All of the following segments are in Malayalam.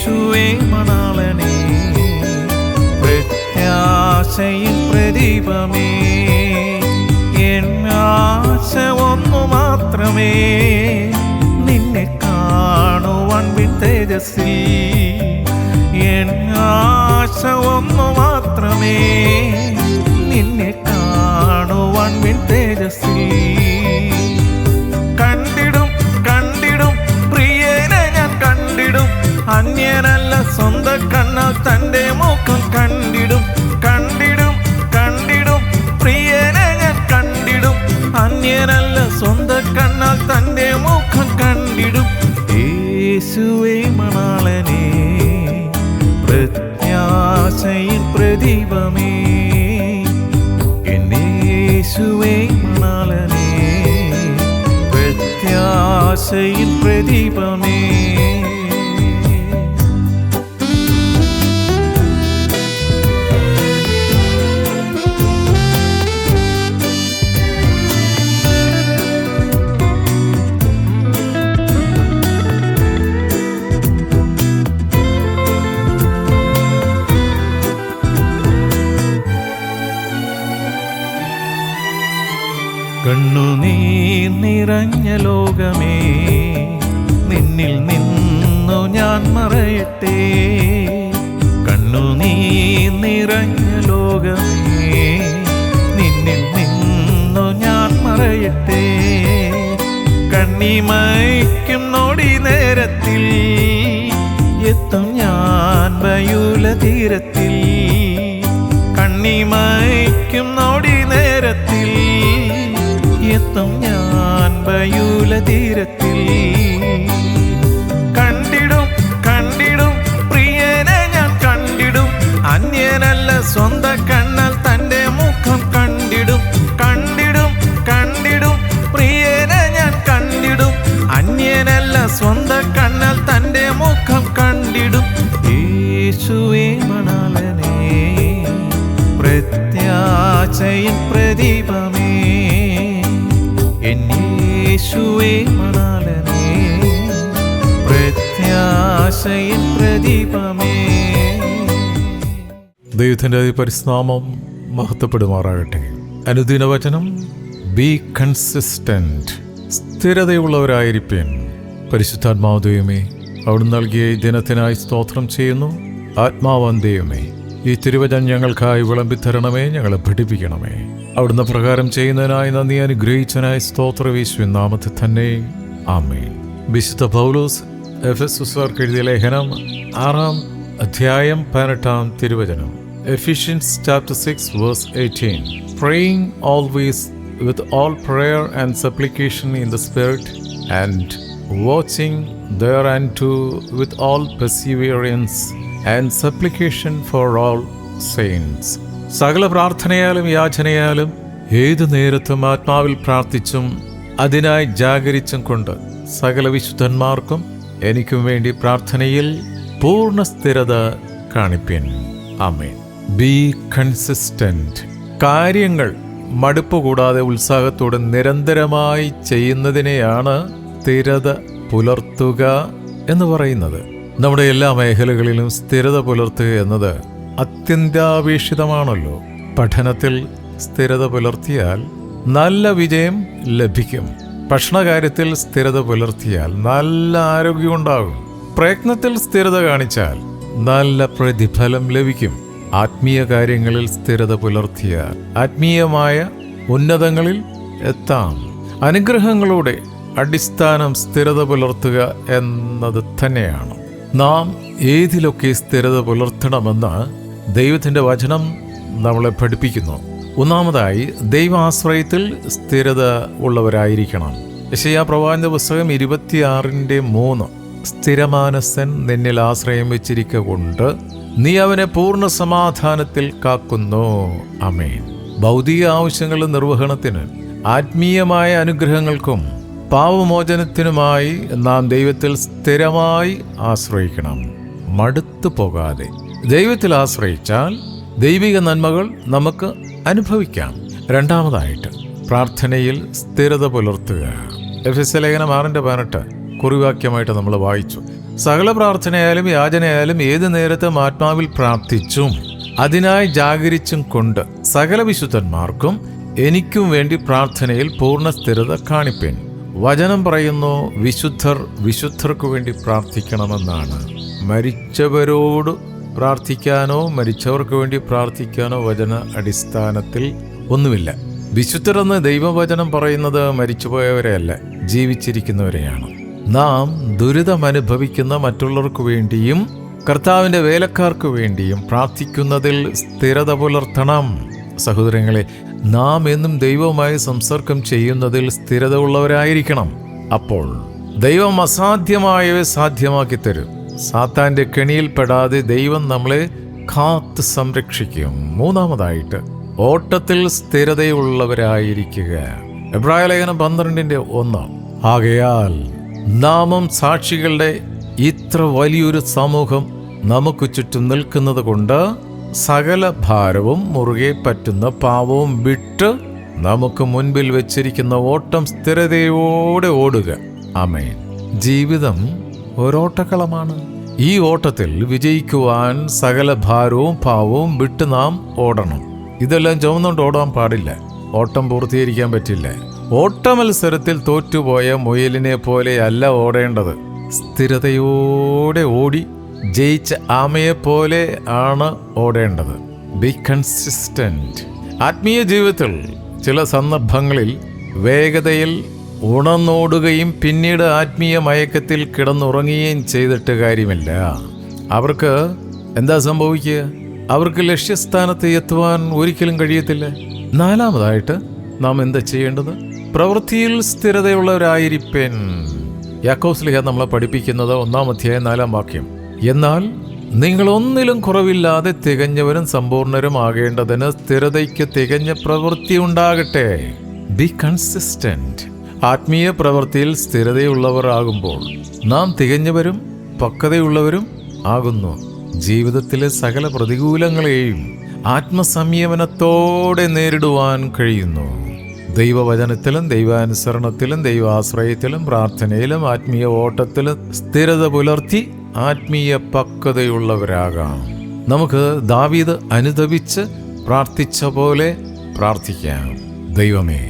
യേശുവേ മണാളനേ, പ്രത്യാശയിൽ പ്രദീപമേ, എന്നാശ ഒന്നു മാത്രമേ, നിന്നെ കാണുവാൻ വിൻ തേജസ്സിൽ. എന്നാശ ഒന്നു മാത്രമേ, നിന്നെ കാണുവാൻ വിൻ തേജസ്സിൽ. കണ്ടിടും കണ്ടിടും പ്രിയനെ ഞാൻ കണ്ടിടും, അന്യനല്ല സ്വന്തം കണ്ണാൽ തൻ്റെ മുഖം കണ്ടിടും. കണ്ടിടും കണ്ടിടും പ്രിയനെ ഞാൻ കണ്ടിടും, അന്യനല്ല സ്വന്തം കണ്ണാൽ തൻ്റെ മുഖം കണ്ടിടും. യേശുവേ മണാളനേ, പ്രത്യാശയിൽ പ്രദീപമേ, എന്നെ യേശുവേ മണാളനേ, പ്രത്യാശയിൽ പ്രദീപമേ. കണ്ണുനീർ നിറഞ്ഞ ലോകമേ, നിന്നിൽ നിന്നു ഞാൻ മറയട്ടെ. കണ്ണുനീർ നിറഞ്ഞ ലോകമേ, നിന്നിൽ നിന്നു ഞാൻ മറയട്ടെ. കണ്ണിമയ്ക്കും നോടി നേരത്തിൽ എത്തും ഞാൻ വയൂല തീരത്തിൽ. കണ്ണിമയ്ക്കും നോടി നേരത്തിൽ എത്തും ഞാൻ വയൂല തീരത്തിൽ. കണ്ടിടും കണ്ടിടും പ്രിയനെ ഞാൻ കണ്ടിടും, അന്യനല്ല സ്വന്തം കണ്ണാൽ തൻ്റെ മുഖം കണ്ടിടും. കണ്ടിടും കണ്ടിടും പ്രിയനെ ഞാൻ കണ്ടിടും, അന്യനല്ല സ്വന്തം കണ്ണാൽ തൻ്റെ മുഖം കണ്ടിടും. യേശുവേ മണാളനേ, പ്രത്യാശയിൽ പ്രദീപമേ, യേശുവേ മണാളനേ, പ്രത്യാശയിൽ പ്രദീപമേ. ദൈവത്തിൻ്റെ പരിനാമം മഹത്വപ്പെടുമാറാകട്ടെ. അനുദിന വചനം, ബി കൺസിസ്റ്റന്റ്, സ്ഥിരതയുള്ളവരായിരിപ്പൻ. പരിശുദ്ധാത്മാവ് ദൈവമേ, അവിടുന്ന് നൽകിയ ഈ ദിനത്തിനായി സ്തോത്രം ചെയ്യുന്നു. ആത്മാവാൻ ദൈവമേ, ഈ തിരുവചനം ഞങ്ങൾക്കായി വിളമ്പിത്തരണമേ, ഞങ്ങളെ പഠിപ്പിക്കണമേ. അവിടുന്ന് പ്രകാരം ചെയ്യുന്നതിനായി നന്ദി, അനുഗ്രഹിച്ചതിനായി സ്തോത്രം യേശുവിൻ നാമത്തിൽ തന്നെ, ആമേൻ. വിശുദ്ധ പൗലോസ് എഫെസോസ്യർക്ക് എഴുതിയ ലേഖനം 6-ാം അധ്യായം 18-ാം തിരുവചനം. Ephesians chapter 6 verse 18. Praying always with all prayer and supplication in the Spirit, and watching thereunto with all perseverance and supplication for all saints. സകല പ്രാർത്ഥനയാലും യാചനയാലും ഏതു നേരത്തും ആത്മാവിൽ പ്രാർത്ഥിച്ചും അതിനായി ജാഗരിച്ചും കൊണ്ട് സകല വിശുദ്ധന്മാർക്കും എനിക്കും വേണ്ടി പ്രാർത്ഥനയിൽ പൂർണ്ണ സ്ഥിരത കാണിപ്പിൻ. ആമേൻ. B consistent. കാര്യങ്ങൾ മടുപ്പ് കൂടാതെ ഉത്സാഹത്തോടെ നിരന്തരമായി ചെയ്യുന്നതിനെയാണ് സ്ഥിരത പുലർത്തുക എന്ന് പറയുന്നത്. നമ്മുടെ എല്ലാ മേഖലകളിലും സ്ഥിരത പുലർത്തുക എന്നത് അത്യന്താപേക്ഷിതമാണല്ലോ. പഠനത്തിൽ സ്ഥിരത പുലർത്തിയാൽ നല്ല വിജയം ലഭിക്കും. ഭക്ഷണകാര്യത്തിൽ സ്ഥിരത പുലർത്തിയാൽ നല്ല ആരോഗ്യമുണ്ടാകും. പ്രയത്നത്തിൽ സ്ഥിരത കാണിച്ചാൽ നല്ല പ്രതിഫലം ലഭിക്കും. ആത്മീയ കാര്യങ്ങളിൽ സ്ഥിരത പുലർത്തിയാൽ ആത്മീയമായ ഉന്നതങ്ങളിൽ എത്താം. അനുഗ്രഹങ്ങളുടെ അടിസ്ഥാനം സ്ഥിരത പുലർത്തുക എന്നത് തന്നെയാണ്. നാം ഏതിലൊക്കെ സ്ഥിരത പുലർത്തണമെന്ന് ദൈവത്തിൻ്റെ വചനം നമ്മളെ പഠിപ്പിക്കുന്നു. ഒന്നാമതായി, ദൈവാശ്രയത്തിൽ സ്ഥിരത ഉള്ളവരായിരിക്കണം. യെശയ്യാ പ്രവാചക പുസ്തകം 26:3. സ്ഥിരമാനസൻ നിന്നിൽ ആശ്രയം വെച്ചിരിക്കൊണ്ട് നീ അവനെ പൂർണ്ണ സമാധാനത്തിൽ കാക്കുന്നു. ആമേൻ. ഭൗതിക ആവശ്യങ്ങളുടെ നിർവഹണത്തിന്, ആത്മീയമായ അനുഗ്രഹങ്ങൾക്കും പാപമോചനത്തിനുമായി നാം ദൈവത്തിൽ സ്ഥിരമായി ആശ്രയിക്കണം. മടുത്തു പോകാതെ ദൈവത്തിൽ ആശ്രയിച്ചാൽ ദൈവിക നന്മകൾ നമുക്ക് അനുഭവിക്കാം. രണ്ടാമതായിട്ട്, പ്രാർത്ഥനയിൽ സ്ഥിരത പുലർത്തുക. എഫെസ്യ ലേഖനം 6:18 കുറിവാക്യമായിട്ട് നമ്മൾ വായിച്ചു. സകല പ്രാർത്ഥനയായാലും യാചനയായാലും ഏത് നേരത്തും ആത്മാവിൽ പ്രാർത്ഥിച്ചും അതിനായി ജാഗരിച്ചും കൊണ്ട് സകല വിശുദ്ധന്മാർക്കും എനിക്കും വേണ്ടി പ്രാർത്ഥനയിൽ പൂർണ്ണ സ്ഥിരത കാണിപ്പേൻ. വചനം പറയുന്നു, വിശുദ്ധർക്ക് വേണ്ടി പ്രാർത്ഥിക്കണമെന്നാണ്. മരിച്ചവരോട് പ്രാർത്ഥിക്കാനോ മരിച്ചവർക്ക് വേണ്ടി പ്രാർത്ഥിക്കാനോ വചന അടിസ്ഥാനത്തിൽ ഒന്നുമില്ല. വിശുദ്ധരെന്ന് ദൈവവചനം പറയുന്നത് മരിച്ചുപോയവരെയല്ല, ജീവിച്ചിരിക്കുന്നവരെയാണ്. നാം ദുരിതമനുഭവിക്കുന്ന മറ്റുള്ളവർക്ക് വേണ്ടിയും കർത്താവിൻ്റെ വേലക്കാർക്ക് വേണ്ടിയും പ്രാർത്ഥിക്കുന്നതിൽ സ്ഥിരത പുലർത്തണം. സഹോദരങ്ങളെ, നാം എന്നും ദൈവവുമായി സംസർഗം ചെയ്യുന്നതിൽ സ്ഥിരത ഉള്ളവരായിരിക്കണം. അപ്പോൾ ദൈവം അസാധ്യമായവ സാധ്യമാക്കി തരും. സാത്താൻ്റെ കെണിയിൽപ്പെടാതെ ദൈവം നമ്മളെ കാത്ത് സംരക്ഷിക്കും. മൂന്നാമതായിട്ട്, ഓട്ടത്തിൽ സ്ഥിരതയുള്ളവരായിരിക്കുക. എബ്രായലേഖനം 12:1. ആകയാൽ നാമും സാക്ഷികളുടെ ഇത്ര വലിയൊരു സമൂഹം നമുക്ക് ചുറ്റും നിൽക്കുന്നത് കൊണ്ട് സകല ഭാരവും മുറുകെ പറ്റുന്ന പാവവും വിട്ട് നമുക്ക് മുൻപിൽ വെച്ചിരിക്കുന്ന ഓട്ടം സ്ഥിരതയോടെ ഓടുക. ആമേൻ. ജീവിതം ഒരോട്ടക്കളമാണ്. ഈ ഓട്ടത്തിൽ വിജയിക്കുവാൻ സകല ഭാരവും പാവവും വിട്ട് നാം ഓടണം. ഇതെല്ലാം ചുമന്നുകൊണ്ട് ഓടാൻ പാടില്ല. ഓട്ടം പൂർത്തീകരിക്കാൻ പറ്റില്ല. ഓട്ട മത്സരത്തിൽ തോറ്റുപോയ മുയലിനെ പോലെ അല്ല ഓടേണ്ടത്. സ്ഥിരതയോടെ ഓടി ജയിച്ച ആമയെപ്പോലെ ആണ് ഓടേണ്ടത്. B consistent. ആത്മീയ ജീവിതത്തിൽ ചില സന്ദർഭങ്ങളിൽ വേഗതയിൽ ഉണർന്നോടുകയും പിന്നീട് ആത്മീയ മയക്കത്തിൽ കിടന്നുറങ്ങുകയും ചെയ്തിട്ട് കാര്യമില്ല. അവർക്ക് എന്താ സംഭവിക്കുക? അവർക്ക് ലക്ഷ്യസ്ഥാനത്ത് എത്തുവാൻ ഒരിക്കലും കഴിയത്തില്ല. നാലാമതായിട്ട് നാം എന്താ ചെയ്യേണ്ടത്? പ്രവൃത്തിയിൽ സ്ഥിരതയുള്ളവരായിരിപ്പൻ. യാക്കോബ് ശ്ലീഹ നമ്മളെ പഠിപ്പിക്കുന്നത് 1-4 എന്നാൽ നിങ്ങളൊന്നിലും കുറവില്ലാതെ തികഞ്ഞവരും സമ്പൂർണരും ആകേണ്ടതിന് സ്ഥിരതയ്ക്ക് തികഞ്ഞ പ്രവൃത്തി ഉണ്ടാകട്ടെ. B consistent. ആത്മീയ പ്രവൃത്തിയിൽ സ്ഥിരതയുള്ളവർ ആകുമ്പോൾ നാം തികഞ്ഞവരും പക്വതയുള്ളവരും ആകുന്നു. ജീവിതത്തിലെ സകല പ്രതികൂലങ്ങളെയും ആത്മസംയമനത്തോടെ നേരിടുവാൻ കഴിയുന്നു. ദൈവവചനത്തിലും ദൈവാനുസരണത്തിലും ദൈവാശ്രയത്തിലും പ്രാർത്ഥനയിലും ആത്മീയ ഓട്ടത്തിലും സ്ഥിരത പുലർത്തി ആത്മീയ പക്വതയുള്ളവരാകാം. നമുക്ക് ദാവീദ് അനുതപിച്ച് പ്രാർത്ഥിച്ച പോലെ പ്രാർത്ഥിക്കാം. ദൈവമേ,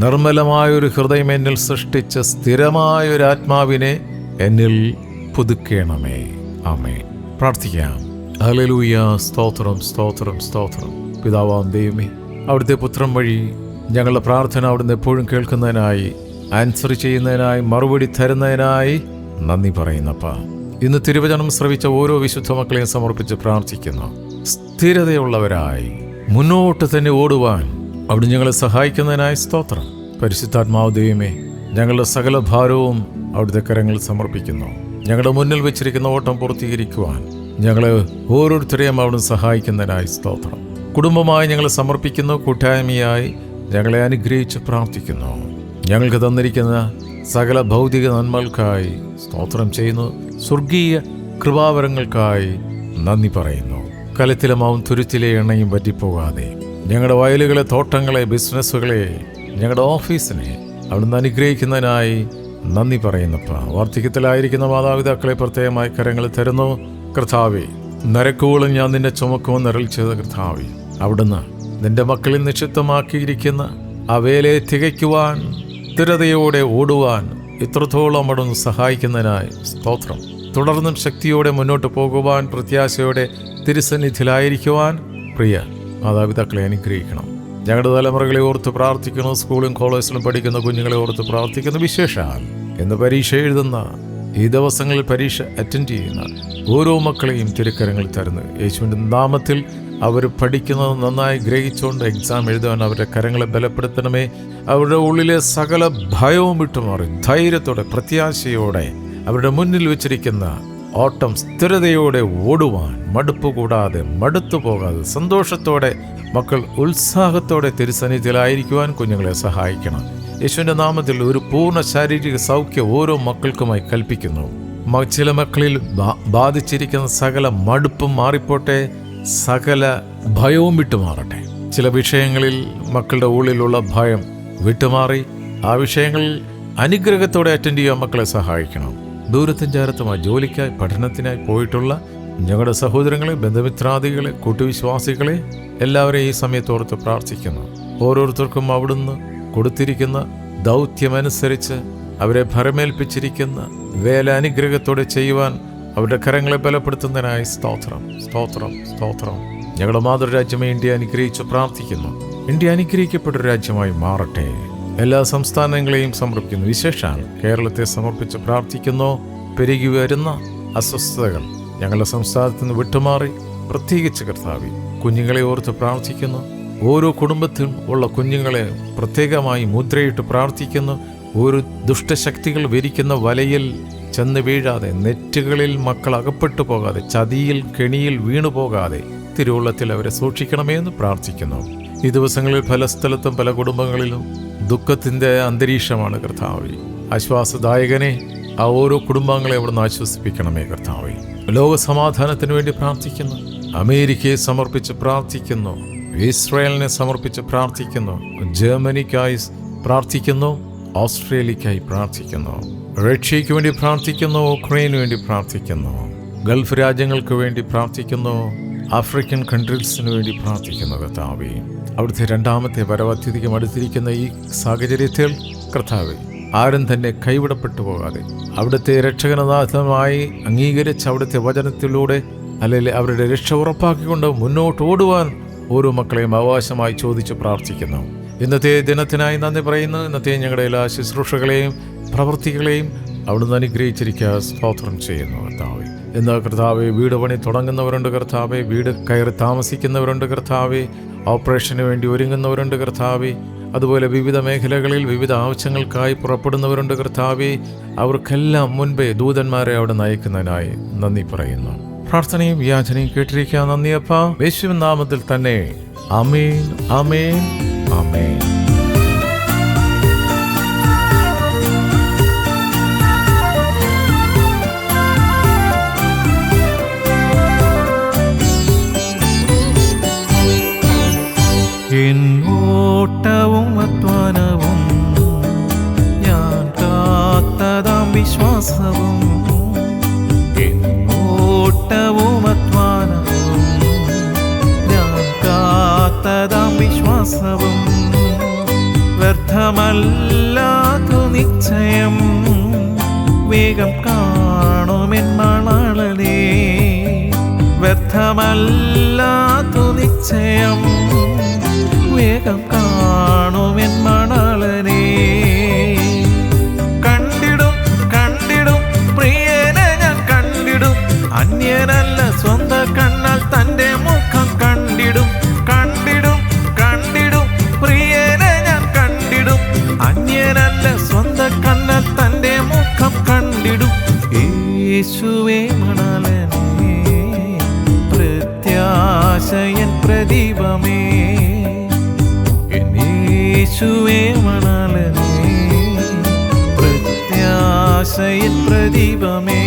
നിർമ്മലമായൊരു ഹൃദയം എന്നിൽ സൃഷ്ടിച്ച് സ്ഥിരമായൊരു ആത്മാവിനെ എന്നിൽ പുതുക്കേണമേ. ആമേൻ. പ്രാർത്ഥിക്കാം. ഹല്ലേലൂയ. സ്തോത്രം, സ്തോത്രം, സ്തോത്രം. പിതാവാം ദൈവമേ, അവിടുത്തെ പുത്രൻ വഴി ഞങ്ങളുടെ പ്രാർത്ഥന അവിടുന്ന് എപ്പോഴും കേൾക്കുന്നതിനായി, ആൻസർ ചെയ്യുന്നതിനായി, മറുപടി തരുന്നതിനായി നന്ദി പറയുന്നപ്പ. ഇന്ന് തിരുവചനം ശ്രവിച്ച ഓരോ വിശുദ്ധ മക്കളെയും സമർപ്പിച്ച് പ്രാർത്ഥിക്കുന്നു. സ്ഥിരതയുള്ളവരായി മുന്നോട്ട് തന്നെ ഓടുവാൻ അവിടെ ഞങ്ങളെ സഹായിക്കുന്നതിനായി സ്തോത്രം. പരിശുദ്ധാത്മാവ് ദൈവമേ, ഞങ്ങളുടെ സകല ഭാരവും അവിടുത്തെ കരങ്ങളിൽ സമർപ്പിക്കുന്നു. ഞങ്ങളുടെ മുന്നിൽ വെച്ചിരിക്കുന്ന ഓട്ടം പൂർത്തീകരിക്കുവാൻ ഞങ്ങളെ ഓരോരുത്തരെയും അവിടുന്ന് സഹായിക്കുന്നതിനായി സ്തോത്രം. കുടുംബമായി ഞങ്ങളെ സമർപ്പിക്കുന്നു. കൂട്ടായ്മയായി ഞങ്ങളെ അനുഗ്രഹിച്ച് പ്രാർത്ഥിക്കുന്നു. ഞങ്ങൾക്ക് തന്നിരിക്കുന്ന സകല ഭൗതിക നന്മകൾക്കായി സ്തോത്രം ചെയ്യുന്നു. സ്വർഗീയ കൃപാവരങ്ങൾക്കായി നന്ദി പറയുന്നു. കലത്തിലെ മാവും തുരുത്തിലെ എണ്ണയും പറ്റിപ്പോകാതെ ഞങ്ങളുടെ വയലുകളെ, തോട്ടങ്ങളെ, ബിസിനസ്സുകളെ, ഞങ്ങളുടെ ഓഫീസിനെ അവിടുന്ന് അനുഗ്രഹിക്കുന്നതിനായി നന്ദി പറയുന്നപ്പ. വാർദ്ധക്യത്തിലായിരിക്കുന്ന മാതാപിതാക്കളെ പ്രത്യേകമായി കരങ്ങൾ തരുന്നു. കർത്താവേ, നരക്കുകളും ഞാൻ നിന്നെ ചുമക്കുമെന്ന് അരുളി ചെയ്ത കർത്താവേ, അവിടുന്ന് നിന്റെ മക്കളിൽ നിക്ഷിപ്തമാക്കിയിരിക്കുന്ന ആ വേലയെ തികയ്ക്കുവാൻ, സ്ഥിരതയോടെ ഓടുവാൻ ഇത്രത്തോളം അവിടുന്ന് സഹായിക്കുന്നതിനായി സ്തോത്രം. തുടർന്നും ശക്തിയോടെ മുന്നോട്ട് പോകുവാൻ, പ്രത്യാശയോടെ തിരുസന്നിധിയിലായിരിക്കുവാൻ പ്രിയ മാതാപിതാക്കളെ അനുഗ്രഹിക്കണം. ഞങ്ങളുടെ തലമുറകളെ ഓർത്ത് പ്രാർത്ഥിക്കുന്നു. സ്കൂളും കോളേജിലും പഠിക്കുന്ന കുഞ്ഞുങ്ങളെ ഓർത്ത് പ്രാർത്ഥിക്കുന്നു. വിശേഷാൽ ഇന്ന് പരീക്ഷ എഴുതുന്ന, ഈ ദിവസങ്ങളിൽ പരീക്ഷ അറ്റൻഡ് ചെയ്യുന്ന ഓരോ മക്കളെയും തിരുക്കരങ്ങൾ തരുന്നു. യേശുവിൻ്റെ നാമത്തിൽ അവർ പഠിക്കുന്നത് നന്നായി ഗ്രഹിച്ചുകൊണ്ട് എക്സാം എഴുതാൻ അവരുടെ കരങ്ങളെ ബലപ്പെടുത്തണമേ. അവരുടെ ഉള്ളിലെ സകല ഭയവും വിട്ടുമാറി ധൈര്യത്തോടെ, പ്രത്യാശയോടെ അവരുടെ മുന്നിൽ വെച്ചിരിക്കുന്ന ഓട്ടം സ്ഥിരതയോടെ ഓടുവാൻ, മടുപ്പ് കൂടാതെ, മടുത്തു പോകാതെ, സന്തോഷത്തോടെ മക്കൾ ഉത്സാഹത്തോടെ തിരുസന്നിധിയിലായിരിക്കുവാൻ കുഞ്ഞുങ്ങളെ സഹായിക്കണം. യേശുവിൻ്റെ നാമത്തിൽ ഒരു പൂർണ്ണ ശാരീരിക സൗഖ്യം ഓരോ മക്കൾക്കുമായി കൽപ്പിക്കുന്നു. ചില മക്കളിൽ ബാധിച്ചിരിക്കുന്ന സകല മടുപ്പും മാറിപ്പോട്ടെ, സകല ഭയവും വിട്ടുമാറട്ടെ. ചില വിഷയങ്ങളിൽ മക്കളുടെ ഉള്ളിലുള്ള ഭയം വിട്ടുമാറി ആ വിഷയങ്ങളിൽ അനുഗ്രഹത്തോടെ അറ്റൻഡ് ചെയ്യാൻ മക്കളെ സഹായിക്കണം. ദൂരത്തും ചേർത്തുമായി ജോലിക്കായി പഠനത്തിനായി പോയിട്ടുള്ള ഞങ്ങളുടെ സഹോദരങ്ങളെ, ബന്ധുമിത്രാദികളെ, കൂട്ടുവിശ്വാസികളെ എല്ലാവരെയും ഈ സമയത്തോർത്ത് പ്രാർത്ഥിക്കുന്നു. ഓരോരുത്തർക്കും അവിടുന്ന് കൊടുത്തിരിക്കുന്ന ദൗത്യമനുസരിച്ച് അവരെ ഭരമേൽപ്പിച്ചിരിക്കുന്ന വേല അനുഗ്രഹത്തോടെ ചെയ്യുവാൻ അവരുടെ കരങ്ങളെ ബലപ്പെടുത്തുന്നതിനായി സ്തോത്രം, സ്തോത്രം, സ്തോത്രം. ഞങ്ങളുടെ മാതൃരാജ്യമേ ഇന്ത്യ അനുഗ്രഹിച്ച് പ്രാർത്ഥിക്കുന്നു. ഇന്ത്യ അനുഗ്രഹിക്കപ്പെട്ട രാജ്യമായി മാറട്ടെ. എല്ലാ സംസ്ഥാനങ്ങളെയും സമർപ്പിക്കുന്നു. വിശേഷാൽ കേരളത്തെ സമർപ്പിച്ച് പ്രാർത്ഥിക്കുന്നു. പെരുകി വരുന്ന അസ്വസ്ഥതകൾ ഞങ്ങളുടെ സംസ്ഥാനത്ത് നിന്ന് വിട്ടുമാറി, പ്രത്യേകിച്ച് കർത്താവേ കുഞ്ഞുങ്ങളെ ഓർത്ത് പ്രാർത്ഥിക്കുന്നു. ഓരോ കുടുംബത്തിലും ഉള്ള കുഞ്ഞുങ്ങളെ പ്രത്യേകമായി മുദ്രയിട്ട് പ്രാർത്ഥിക്കുന്നു. ഒരു ദുഷ്ടശക്തികൾ വിരിക്കുന്ന വലയിൽ ചെന്ന് വീഴാതെ, നെറ്റുകളിൽ മക്കൾ അകപ്പെട്ടു പോകാതെ, ചതിയിൽ കെണിയിൽ വീണു പോകാതെ തിരുവുള്ളത്തിൽ അവരെ സൂക്ഷിക്കണമേ എന്ന് പ്രാർത്ഥിക്കുന്നു. ഈ ദിവസങ്ങളിൽ പല സ്ഥലത്തും പല കുടുംബങ്ങളിലും ദുഃഖത്തിൻ്റെ അന്തരീക്ഷമാണ് കർത്താവേ. ആശ്വാസദായകനെ, ആ ഓരോ കുടുംബാംഗങ്ങളെ അവിടുന്ന് ആശ്വസിപ്പിക്കണമേ കർത്താവേ. ലോക സമാധാനത്തിന് വേണ്ടി പ്രാർത്ഥിക്കുന്നു. അമേരിക്കയെ സമർപ്പിച്ച് പ്രാർത്ഥിക്കുന്നു. ഇസ്രായേലിനെ സമർപ്പിച്ച് പ്രാർത്ഥിക്കുന്നു. ജർമ്മനിക്കായി പ്രാർത്ഥിക്കുന്നു. ഓസ്ട്രേലിയക്കായി പ്രാർത്ഥിക്കുന്നു. റഷ്യയ്ക്ക് വേണ്ടി പ്രാർത്ഥിക്കുന്നു. ഉക്രൈനു വേണ്ടി പ്രാർത്ഥിക്കുന്നു. ഗൾഫ് രാജ്യങ്ങൾക്ക് വേണ്ടി പ്രാർത്ഥിക്കുന്നു. ആഫ്രിക്കൻ കൺട്രീസിന് വേണ്ടി പ്രാർത്ഥിക്കുന്നു കർത്താവേ. അവിടുത്തെ രണ്ടാമത്തെ വരവ് അത്യധികം അടുത്തിരിക്കുന്ന ഈ സാഹചര്യത്തിൽ കർത്താവേ, ആരും തന്നെ കൈവിടപ്പെട്ടു പോകാതെ അവിടുത്തെ രക്ഷകനാഥമായി അംഗീകരിച്ച് അവിടുത്തെ വചനത്തിലൂടെ അല്ലെങ്കിൽ അവരുടെ രക്ഷ ഉറപ്പാക്കിക്കൊണ്ട് മുന്നോട്ട് ഓടുവാൻ ഓരോ മക്കളെയും അവകാശമായി ചോദിച്ച് പ്രാർത്ഥിക്കുന്നു. ഇന്നത്തെ ദിനത്തിനായി നന്ദി പറയുന്നു. ഇന്നത്തെ ഞങ്ങളുടെ എല്ലാ ശുശ്രൂഷകളെയും പ്രവൃത്തികളെയും അവിടുന്ന് അനുഗ്രഹിച്ചിരിക്കുക സ്തോത്രം ചെയ്യുന്നു കർത്താവേ. ഇന്ന് കർത്താവെ വീട് പണി തുടങ്ങുന്നവരുണ്ട് കർത്താവെ, വീട് കയറി താമസിക്കുന്നവരുണ്ട് കർത്താവെ, ഓപ്പറേഷന് വേണ്ടി ഒരുങ്ങുന്നവരുണ്ട് കർത്താവെ, അതുപോലെ വിവിധ മേഖലകളിൽ വിവിധ ആവശ്യങ്ങൾക്കായി പുറപ്പെടുന്നവരുണ്ട് കർത്താവെ. അവർക്കെല്ലാം മുൻപേ ദൂതന്മാരെ അവിടെ നയിക്കുന്നതിനായി നന്ദി പറയുന്നു. പ്രാർത്ഥനയും യാചനയും കേട്ടിരിക്കുക. നന്ദിയപ്പ, യേശുവിൻ നാമത്തിൽ തന്നെ. ആമേൻ, ആമേൻ, ആമേൻ. ഓട്ടവും അധ്വാനവും ഞാൻ കാത്തതാം വിശ്വാസവും, ഓട്ടവും അധ്വാനവും ഞാൻ കാത്തതാം വിശ്വാസവും വ്യർത്ഥമല്ലാതു നിശ്ചയം വേഗം കാണുമെന്നാളേ. വ്യർത്ഥമല്ലാതു നിശ്ചയം വേഗം കാണുമെൻ മണാളനെ. കണ്ടിടും കണ്ടിടും പ്രിയനെ ഞാൻ കണ്ടിടും, അന്യനല്ല സ്വന്ത കണ്ണാൽ തൻ്റെ മുഖം കണ്ടിടും. കണ്ടിടും കണ്ടിടും പ്രിയനെ ഞാൻ കണ്ടിടും, അന്യനല്ല സ്വന്ത കണ്ണാൽ തൻ്റെ മുഖം കണ്ടിടും. യേശുവേ മണാളനെ, പ്രത്യാശയൻ പ്രദീപമേ. യേശുവേ മണാളനെ, പ്രത്യാശയൻ പ്രദീപമേ.